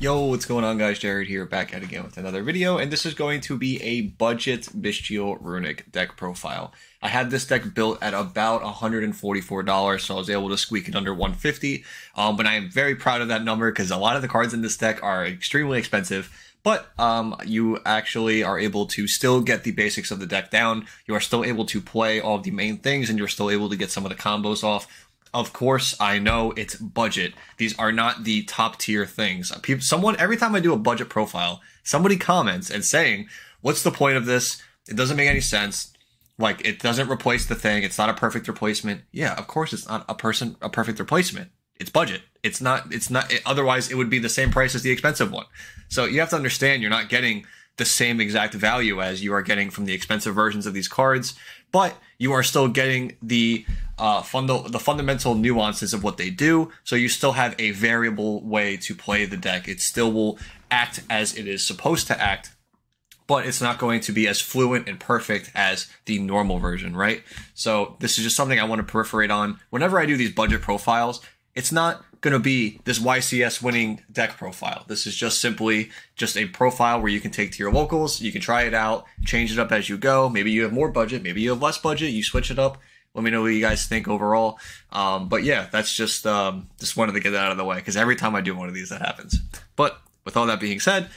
Yo, what's going on, guys? Jared here, back at it again with another video, and this is going to be a budget Bystial Runick deck profile. I had this deck built at about $144, so I was able to squeak it under $150, but I am very proud of that number because a lot of the cards in this deck are extremely expensive, but you actually are able to still get the basics of the deck down. You are still able to play all of the main things, and you're still able to get some of the combos off. Of course, I know it's budget. These are not the top tier things. Every time I do a budget profile, somebody comments and saying, what's the point of this? It doesn't make any sense. Like, it doesn't replace the thing. It's not a perfect replacement. Yeah, of course it's not a perfect replacement. It's budget. Otherwise it would be the same price as the expensive one. So you have to understand you're not getting the same exact value as you are getting from the expensive versions of these cards, but you are still getting the fundamental nuances of what they do, so you still have a variable way to play the deck. It still will act as it is supposed to act, but it's not going to be as fluent and perfect as the normal version, right? So this is just something I want to perforate on. Whenever I do these budget profiles, it's not going to be this YCS winning deck profile. This is just simply just a profile where you can take to your locals, you can try it out, change it up as you go. Maybe you have more budget, maybe you have less budget, you switch it up. Let me know what you guys think overall. But yeah, that's just wanted to get that out of the way because every time I do one of these, that happens. But with all that being said,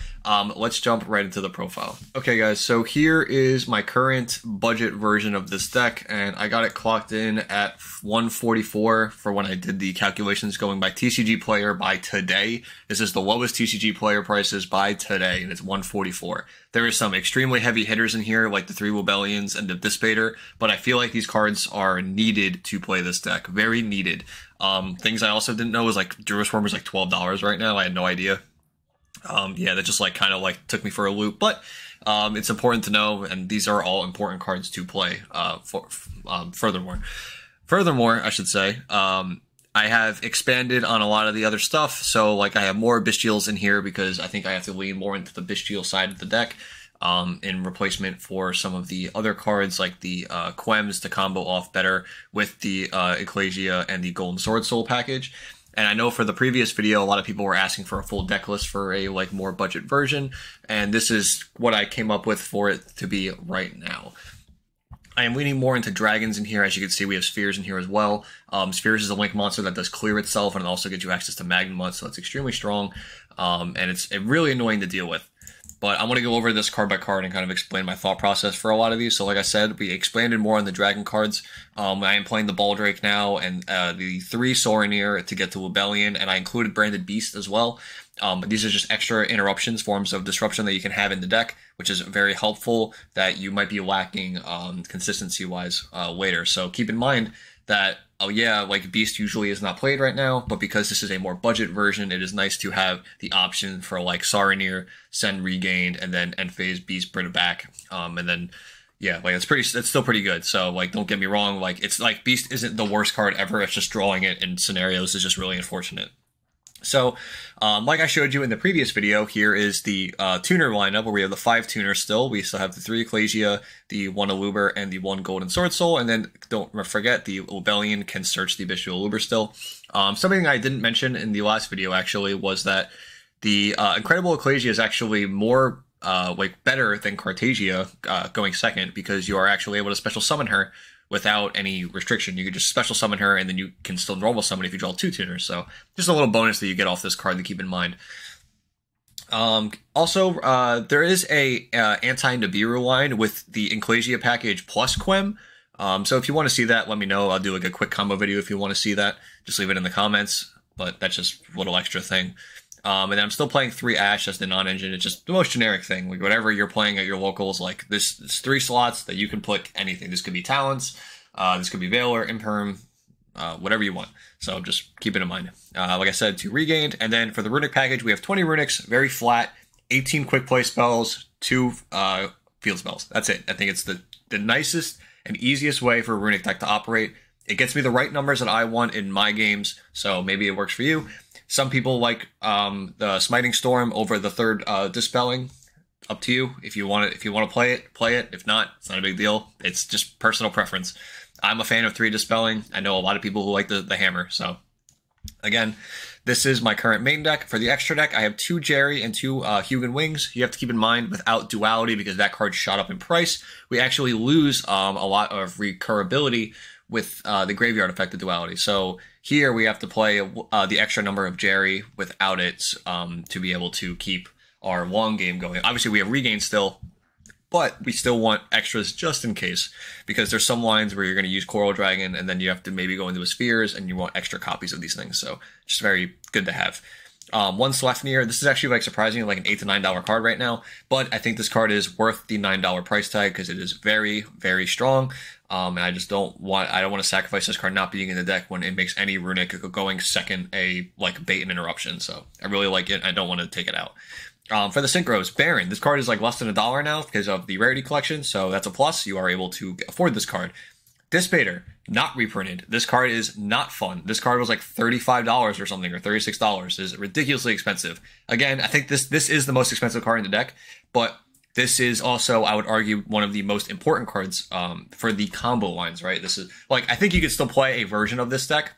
let's jump right into the profile. Okay, guys, so here is my current budget version of this deck, and I got it clocked in at 144 for when I did the calculations going by TCG player by today. This is the lowest TCG player prices by today, and it's 144. There is some extremely heavy hitters in here, like the 3 Rebellions and the Dissipator, but I feel like these cards are needed to play this deck. Very needed. Things I also didn't know was like Duraswarm is like $12 right now. I had no idea. Yeah, that just kind of took me for a loop, but it's important to know, and these are all important cards to play. Furthermore, I should say, I have expanded on a lot of the other stuff. So I have more Bystials in here because I think I have to lean more into the Bystial side of the deck in replacement for some of the other cards like the Quests to combo off better with the Ecclesia and the Golden Sword Soul package. And I know for the previous video, a lot of people were asking for a full deck list for a more budget version, and this is what I came up with for it to be right now. I am leaning more into dragons in here. As you can see, we have spheres in here as well. Spheres is a link monster that does clear itself, and it also gives you access to Magnemut, so it's extremely strong, and it's really annoying to deal with. But I want to go over this card by card and kind of explain my thought process for a lot of these. So like I said, we expanded more on the dragon cards. I am playing the Baldrake now and the 3 Sorinir to get to Rebellion, and I included Branded Beast as well. But these are just extra interruptions, forms of disruption that you can have in the deck, which is very helpful that you might be lacking consistency-wise later. So keep in mind that, oh yeah, Beast usually is not played right now, but because this is a more budget version, it is nice to have the option for Sorinir, send Regained, and then end phase Beast, bring it back, and then yeah, it's still pretty good. So don't get me wrong, it's Beast isn't the worst card ever. It's just drawing it in scenarios is just really unfortunate. So, like I showed you in the previous video, here is the tuner lineup where we have the 5 tuners still. We still have the 3 Ecclesia, the 1 Aluber, and the 1 Golden Sword Soul. And then don't forget, the Rebellion can search the Bystial Aluber still. Something I didn't mention in the last video actually was that the Incredible Ecclesia is actually more better than Cartagia going second because you are actually able to special summon her without any restriction. You can just special summon her, and then you can still normal summon if you draw 2 tuners. So just a little bonus that you get off this card to keep in mind. Also, there is a anti-Nibiru line with the Ecclesia package plus Quem. So if you want to see that, let me know. I'll do a quick combo video if you want to see that. Just leave it in the comments, but that's just a little extra thing. And then I'm still playing 3 Ash as the non-engine. It's just the most generic thing. Whatever you're playing at your locals, this is 3 slots that you can put anything. This could be Talents, this could be Valor, Imperm, whatever you want. So just keep it in mind. Like I said, 2 Regained. And then for the Runick package, we have 20 Runicks, very flat, 18 quick play spells, 2 field spells. That's it. I think it's the nicest and easiest way for a Runick deck to operate. It gets me the right numbers that I want in my games, so maybe it works for you. Some people like the Smiting Storm over the 3rd Dispelling. Up to you. If you want to play it, play it. If not, it's not a big deal. It's just personal preference. I'm a fan of 3 Dispelling. I know a lot of people who like the hammer. So again, This is my current main deck. For the extra deck, I have 2 Jerry and 2 Hugin Wings. You have to keep in mind, without duality, because that card shot up in price, we actually lose a lot of recurability with the graveyard effect of duality. So here we have to play the extra number of Jerry without it to be able to keep our long game going. Obviously, we have regain still, but we still want extras just in case, because there's some lines where you're going to use Coral Dragon and then you have to maybe go into a Spheres and you want extra copies of these things. So just very good to have. 1 Sleipnir. This is actually like surprisingly like an $8 to $9 card right now, but I think this card is worth the $9 price tag because it is very, very strong. And I don't want to sacrifice this card not being in the deck when it makes any Runick going second a like bait and interruption. So I really like it. I don't want to take it out. For the Synchros, Baron. This card is like less than $1 now because of the rarity collection, so that's a plus. You are able to afford this card. Dissipator, not reprinted. This card is not fun. This card was like $35 or something, or $36. It is ridiculously expensive. Again, I think this is the most expensive card in the deck, but this is also, I would argue, one of the most important cards for the combo lines, right? This is like, I think you could still play a version of this deck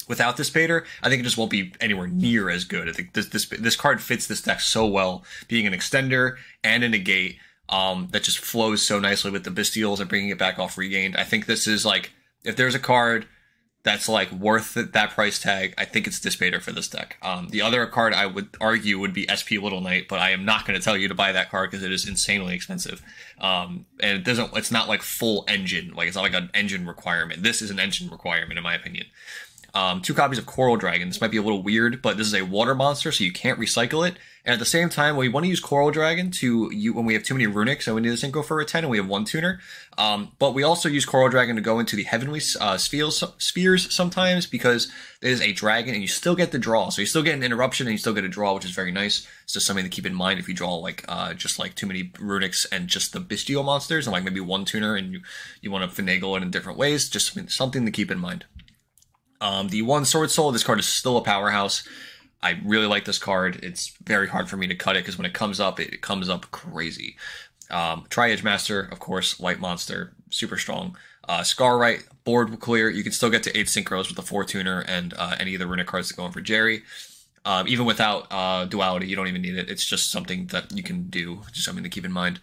without Dissipator. I think it just won't be anywhere near as good. I think this card fits this deck so well, being an extender and a negate that just flows so nicely with the Bystials and bringing it back off regained. I think this is like, if there's a card that's like worth that price tag, I think it's Dissipator for this deck. The other card I would argue would be SP Little Knight, but I am not going to tell you to buy that card because it is insanely expensive. And it's not like full engine, like it's not like an engine requirement. This is an engine requirement in my opinion. 2 copies of Coral Dragon. This might be a little weird, but this is a water monster, so you can't recycle it. And at the same time, we want to use Coral Dragon when we have too many Runicks, and we need to synchro for a 10, and we have 1 tuner. But we also use Coral Dragon to go into the Heavenly Spheres sometimes, because it is a dragon, and you still get the draw. So you still get an interruption, and you still get a draw, which is very nice. It's just something to keep in mind if you draw like just like too many Runicks and just the Bystial monsters, and like maybe 1 tuner, and you want to finagle it in different ways. Just something to keep in mind. The 1 Sword Soul, this card is still a powerhouse. I really like this card. It's very hard for me to cut it because when it comes up crazy. Tri-Edge Master, of course, Light Monster, super strong. Scarwright, board clear. You can still get to 8 Synchros with the 4 tuner and any of the Runick cards that go in for Jerry. Even without duality, you don't even need it. It's just something that you can do, just something to keep in mind.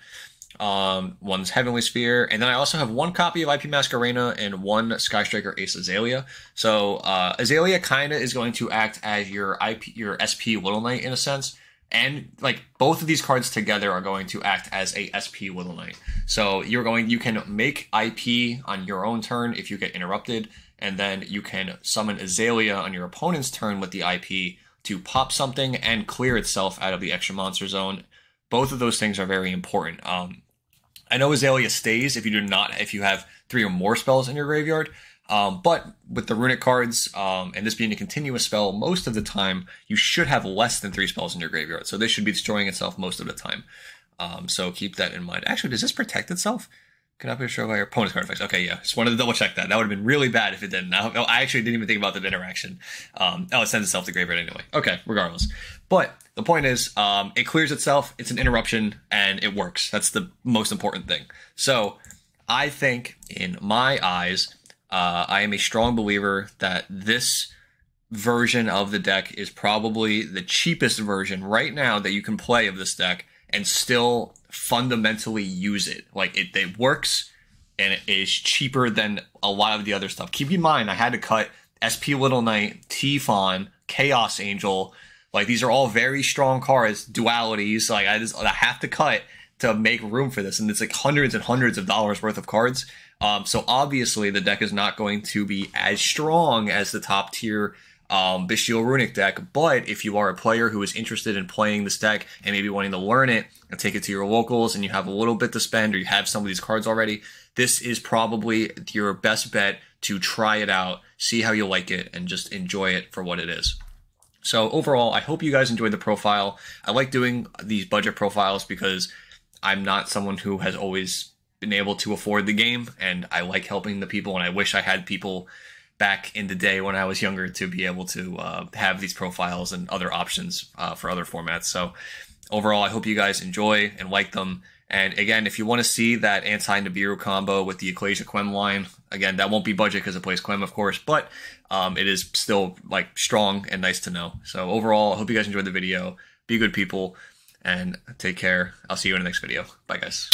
1's Heavenly Sphere, and then I also have 1 copy of IP Masquerena and 1 Sky Striker Ace Azalea. So Azalea kind of is going to act as your SP Little Knight in a sense, and like both of these cards together are going to act as a SP Little Knight. So you can make IP on your own turn if you get interrupted, and then you can summon Azalea on your opponent's turn with the IP to pop something and clear itself out of the extra monster zone. Both of those things are very important. I know Azalea stays if you have 3 or more spells in your graveyard, but with the Runick cards, and this being a continuous spell, most of the time, you should have less than 3 spells in your graveyard, so this should be destroying itself most of the time. So keep that in mind. Actually, does this protect itself? Cannot be destroyed by your opponent's card effects. Okay, yeah, just wanted to double check that. That would have been really bad if it didn't. I actually didn't even think about the interaction. It sends itself to graveyard anyway. Okay, regardless. But the point is, it clears itself, it's an interruption, and it works. That's the most important thing. So, I think, in my eyes, I am a strong believer that this version of the deck is probably the cheapest version right now that you can play of this deck and still fundamentally use it. Like, it works, and it is cheaper than a lot of the other stuff. Keep in mind, I had to cut SP Little Knight, T-Fon, Chaos Angel. Like, these are all very strong cards, dualities. Like, I have to cut to make room for this. And it's like hundreds and hundreds of dollars worth of cards. So obviously the deck is not going to be as strong as the top tier Bystial Runick deck. But if you are a player who is interested in playing this deck and maybe wanting to learn it and take it to your locals, and you have a little bit to spend, or you have some of these cards already, this is probably your best bet to try it out, see how you like it, and just enjoy it for what it is. So overall, I hope you guys enjoyed the profile. I like doing these budget profiles because I'm not someone who has always been able to afford the game, and I like helping the people, and I wish I had people back in the day when I was younger to be able to have these profiles and other options for other formats. So overall, I hope you guys enjoy and like them, And again, if you want to see that anti-Nibiru combo with the Ecclesia Quem line, again, that won't be budget because it plays Quem, of course, but it is still like strong and nice to know. So overall, I hope you guys enjoyed the video. Be good people and take care. I'll see you in the next video. Bye, guys.